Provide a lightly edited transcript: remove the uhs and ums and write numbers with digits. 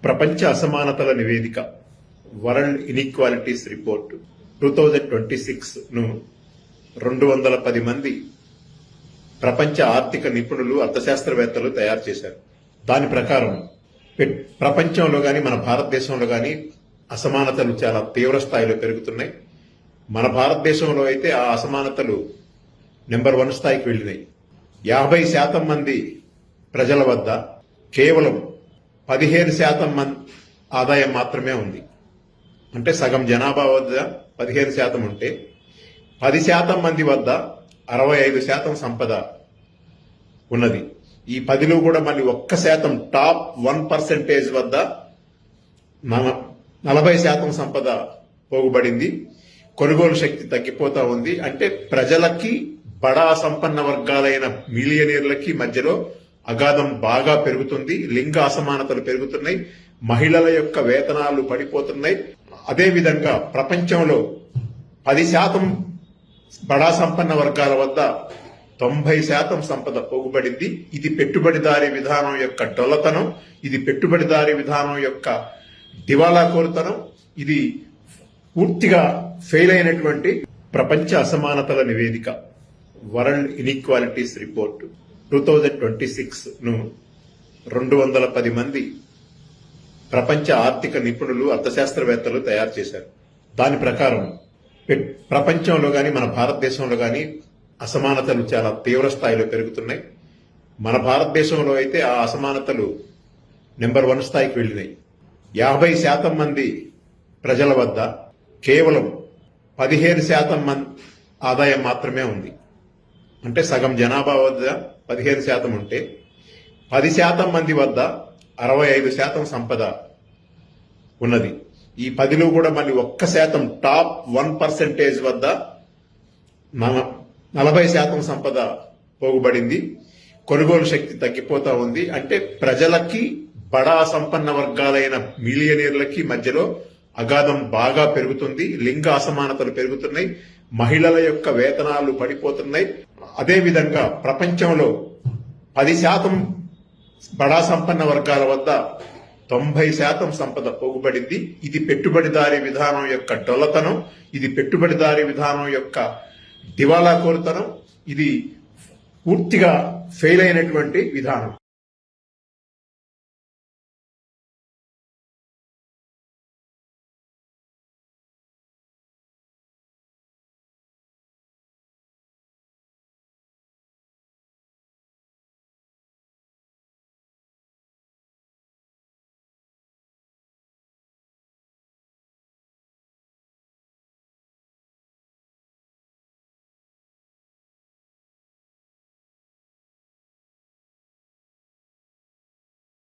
ప్రపంచ అసమానతల నివేదిక world inequalities report 2026ను 210 మంది ప్రపంచ ఆర్థిక నిపుణులు అర్థశాస్త్రవేత్తలు తయారు చేశారు. దాని ప్రకారం ప్రపంచంలో గాని మన భారతదేశంలో గాని అసమానతలు చాలా తీవ్ర స్థాయిలో పెరుగుతున్నాయి. మన భారతదేశంలో అయితే ఆ అసమానతలు నెంబర్ 1 స్థాయికి వెళ్ళినాయి. 50% మంది ప్రజల వద్ద కేవలం 15% ఆదాయం మాత్రమే ఉంది. అంటే సగం జనాభా వద్ద 15% ఉంటే 10% మంది వద్ద 65% సంపద ఉన్నది. ఈ 10లో కూడా మళ్ళీ 1% టాప్ 1% వద్ద 40% సంపద పోగుబడింది. కొనుగోలు శక్తి తగ్గిపోతా ఉంది. అంటే ప్రజలకి బడా సంపన్న వర్గాలైన మిలియనీర్లకి మధ్యలో అగాధం బాగా పెరుగుతుంది. లింగ అసమానతలు పెరుగుతున్నాయి. మహిళల యొక్క వేతనాలు పడిపోతున్నాయి. అదేవిధంగా ప్రపంచంలో 10% బడా సంపన్న వర్గాల వద్ద 90% సంపద పోగుబడింది. ఇది పెట్టుబడిదారీ విధానం యొక్క డొల్లతనం, ఇది పెట్టుబడిదారీ విధానం యొక్క దివాలా కోరుతనం, ఇది పూర్తిగా ఫెయిల్ అయినటువంటి ప్రపంచ అసమానతల నివేదిక వరల్డ్ ఇన్ఈక్వాలిటీస్ రిపోర్ట్ 2026ను 210 మంది ప్రపంచ ఆర్థిక నిపుణులు అర్థశాస్త్రవేత్తలు తయారు చేశారు. దాని ప్రకారం ప్రపంచంలో గాని మన భారతదేశంలో గాని అసమానతలు చాలా తీవ్ర స్థాయిలో పెరుగుతున్నాయి. మన భారతదేశంలో అయితే ఆ అసమానతలు నెంబర్ 1 స్థాయికి వెళ్ళినాయి. 50% మంది ప్రజల వద్ద కేవలం 15% ఆదాయం మాత్రమే ఉంది. అంటే సగం జనాభా వద్ద 15% ఉంటే 10% మంది వద్ద 65% సంపద ఉన్నది. ఈ 10లో కూడా మళ్ళీ 1% టాప్ 1% వద్ద 40% సంపద పోగుబడింది. కొనుగోలు శక్తి తగ్గిపోతా ఉంది. అంటే ప్రజలకి బడా సంపన్న వర్గాలైన మిలియనీర్లకి మధ్యలో అగాధం బాగా పెరుగుతుంది. లింగ అసమానతలు పెరుగుతున్నాయి. మహిళల యొక్క వేతనాలు పడిపోతున్నాయి. అదేవిధంగా ప్రపంచంలో 10% బడా సంపన్న వర్గాల వద్ద 90% సంపద పోగుబడింది. ఇది పెట్టుబడిదారీ విధానం యొక్క డొల్లతనం, ఇది పెట్టుబడిదారీ విధానం యొక్క దివాలా కోరుతనం, ఇది పూర్తిగా ఫెయిల్ అయినటువంటి విధానం.